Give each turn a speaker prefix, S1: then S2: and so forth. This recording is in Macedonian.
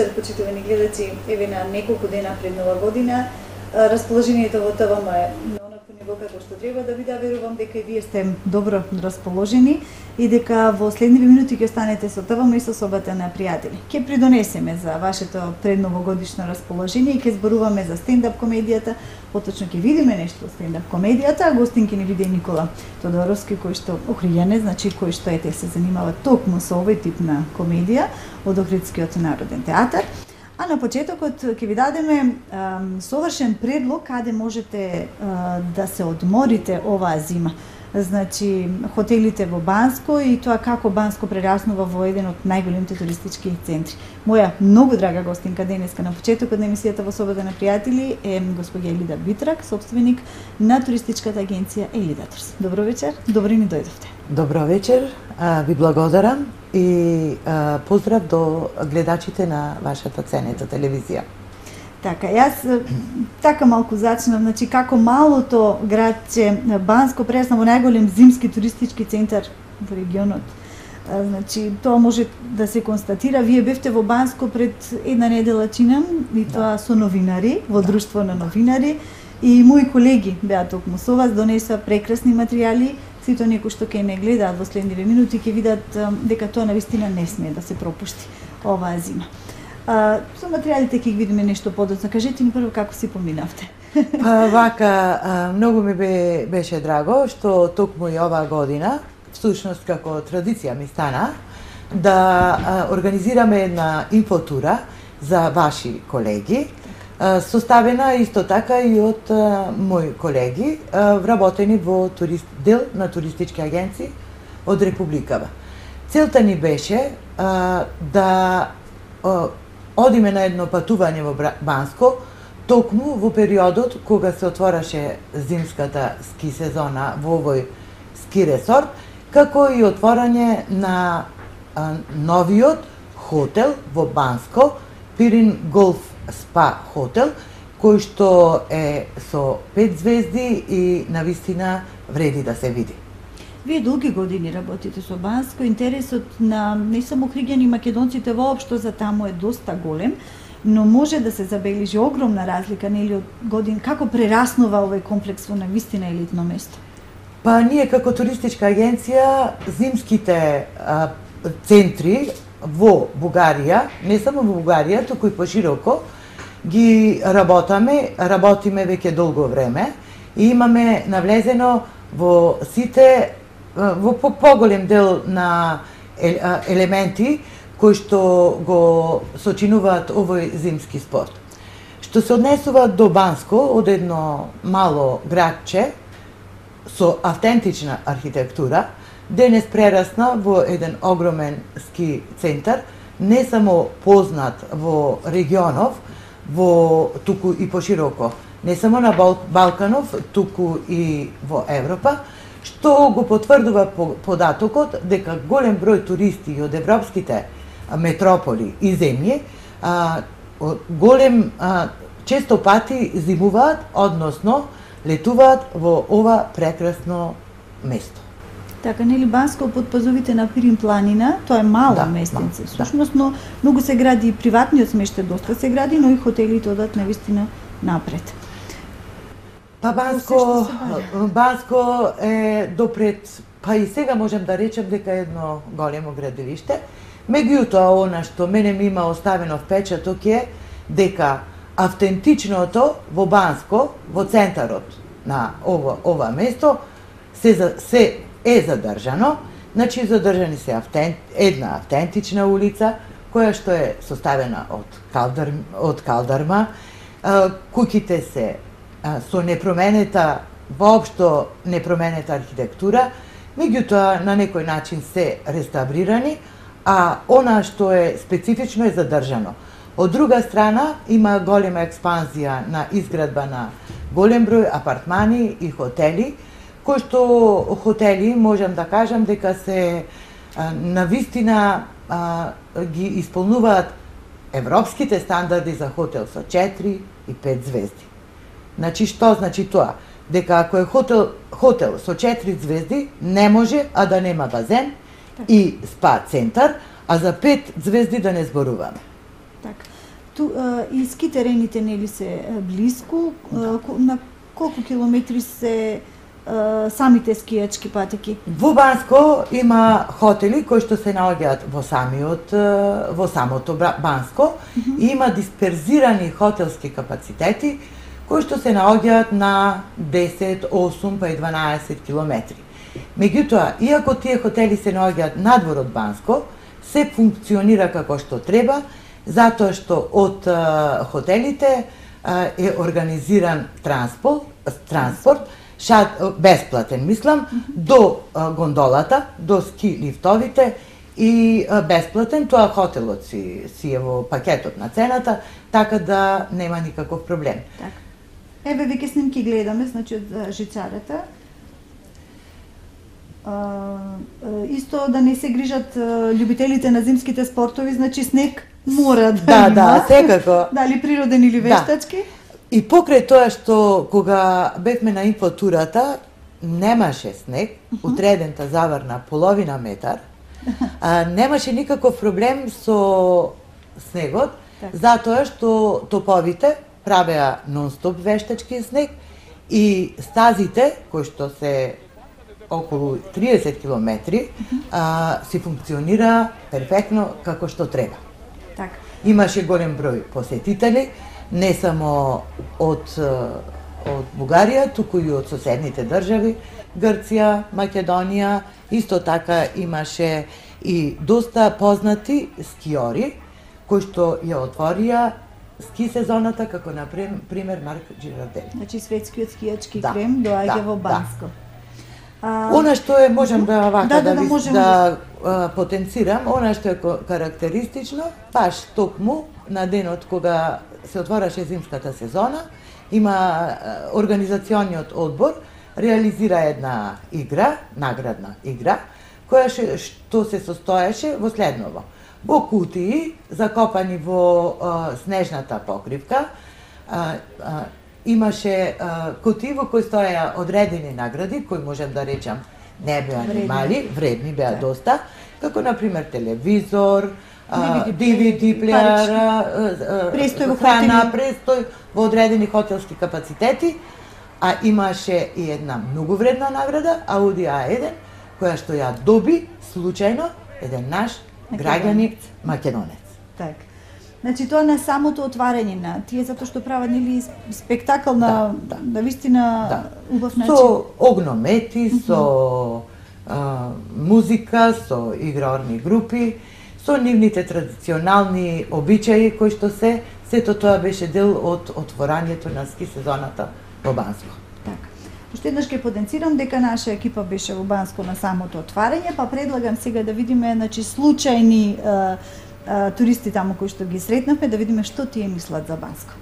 S1: Почитувани гледачи, еве на неколку дена пред Нова година, расположението во ТВМ е на онако ниво како што треба да биде. Верувам дека и вие сте добро расположени и дека во следниве минути ќе останете со ТВМ и со собата на пријатели. Ќе придонесеме за вашето предновогодишно расположение и ќе зборуваме за стендап комедијата. Поточно ќе видиме нешто од стендап комедијата, а гостин ќе ни биде Никола Тодоровски, кој што Охриѓанец, значи кој што се занимава токму со овој тип на комедија од Охридскиот народен театар. А на почетокот ќе ви дадеме совршен предлог каде можете да се одморите оваа зима. Значи, хотелите во Банско и тоа како Банско прераснува во еден од најголемите туристички центри. Моја многу драга гостинка денеска на почетокот на емисијата во собата на пријатели е господја Елида Битрак, собственик на туристичката агенција Елидаторс. Добро вечер, добро ни дојдовте.
S2: Добро вечер, ви благодарам и поздрав до гледачите на вашата ценета телевизија.
S1: Така, јас така малку зачнам, значи како малото градче Банско прерасна во најголем зимски туристички центар во регионот. Значи, тоа може да се констатира. Вие бевте во Банско пред една недела, чинам, и тоа со новинари, во друштво на новинари, и мои колеги беа токму со вас, донесоа прекрасни материјали. Сите оние кои што ќе не гледаат во следниве минути ќе видат дека тоа навистина не смее да се пропушти оваа зима. Со материјалите ќе ги видиме нешто подоцна. Кажете ни прво како си поминавте.
S2: Вака, многу ми беше драго што токму и оваа година, всушност како традиција ми стана, да организираме една инфотура за ваши колеги, составена исто така и од мои колеги, вработени во дел на туристички агенции од Републикава. Целта ни беше да одиме на едно патување во Банско, токму во периодот кога се отвораше зимската ски сезона во овој ски ресорт, како и отворање на новиот хотел во Банско, Пирин Голф Спа хотел, кој што е со 5 звезди и навистина вреди да се види.
S1: Вие долги години работите со Банско, интересот на не само охриѓани македонците воопшто за таму е доста голем, но може да се забележи огромна разлика нели од години како прераснува овој комплекс во навистина елитно место.
S2: Па ние како туристичка агенција зимските центри во Бугарија, не само во Бугарија, туку и пошироко, ги работиме веќе долго време и имаме навлезено во сите во поголем дел на елементи кои што го сочинуваат овој зимски спорт. Што се однесува до Банско, од едно мало градче со автентична архитектура, денес прерасна во еден огромен ски центар, не само познат во регионов, туку и пошироко, не само на Балканов, туку и во Европа, што го потврдува податокот дека голем број туристи од европските метрополи и земји често пати зимуваат, односно летуваат во ова прекрасно место.
S1: Така, нели Банско под пазовите на Пирин планина, тоа е мала местенце, всушност, но многу се гради и приватниот смештај доста се гради, но и хотелите одат навистина напред.
S2: Па Банско е допред, па и сега можем да речем дека е едно големо градилиште. Меѓутоа, она што мене ми има оставено впечаток е дека автентичното во Банско, во центарот на ова место, се е задржано. Значи, задржани се една автентична улица, која што е составена од калдарма, куќите се со непроменета, воопшто непроменета архитектура, меѓутоа на некој начин се реставрирани, а она што е специфично е задржано. Од друга страна, има голема експанзија на изградба на голем број апартмани и хотели, кои што хотели, можам да кажам, дека се навистина ги исполнуваат европските стандарди за хотел со 4 и 5 звезди. Значи, што значи тоа? Дека ако е хотел со 4 звезди, не може а да нема базен и спа центар, а за 5 звезди да не зборуваме.
S1: Така. И ски терените нели се блиску, на колку километри се самите скијачки патеки?
S2: Во Банско има хотели кои што се наоѓаат во самото Банско и има дисперзирани хотелски капацитети кои што се наоѓаат на 10, 8 па и 12 километри. Меѓутоа, иако тие хотели се наоѓаат надвор од Банско, се функционира како што треба, затоа што од хотелите е организиран транспорт, бесплатен, мислам, до гондолата, до ски лифтовите и бесплатен, тоа хотелот си е во пакетот на цената, така да нема никаков проблем.
S1: Так. Еве веќе снимки гледаме, значи од жицарата. Исто да не се грижат љубителите на зимските спортови, значи снег мора да има.
S2: Да, секако.
S1: Дали природен или вештачки?
S2: И покрај тоа што кога бевме на инфотурата, немаше снег, утредента заврна половина метар, немаше никаков проблем со снегот, затоа што топовите правеа нон-стоп вештачки снег и стазите, кои што се околу 30 километри, си функционира перфектно како што треба.
S1: Така.
S2: Имаше голем број посетители, не само од Бугарија, туку и од соседните држави, Грција, Македонија, исто така имаше и доста познати скиори, кои што ја отворија ски сезоната, како на пример Марк Джирарделли.
S1: Значи светскиот скијачки крем доаѓа во Банско.
S2: Она што е, можам да потенцирам, она што е карактеристично, баш токму на денот кога се отвораше зимската сезона, има организациониот одбор реализира една игра, наградна игра, која што се состоеше во следново. Во кутии, закопани во снежната покривка, имаше кутии во кои стоеа одредени награди, кои можам да речам не беа ни мали, вредни беа доста, како на пример телевизор, DVD плеер, храна, престој во одредени хотелски капацитети, а имаше и една многу вредна награда, Audi A1, која што ја доби случајно еден наш граѓанин македонец.
S1: Така. Значи тоа на самото отварање на тие затоа што прават нели спектакл на вистина убав начин.
S2: Со огномети, со музика, со игрорни групи, со нивните традиционални обичаи кои што сето тоа беше дел од отворањето на ски сезоната во Банско.
S1: Така. Уште еднаш ќе потенцирам дека наша екипа беше во Банско на самото отварање, па предлагам сега да видиме значи случајни туристи таму кои што ги сретнавме, да видиме што тие мислат за Банско.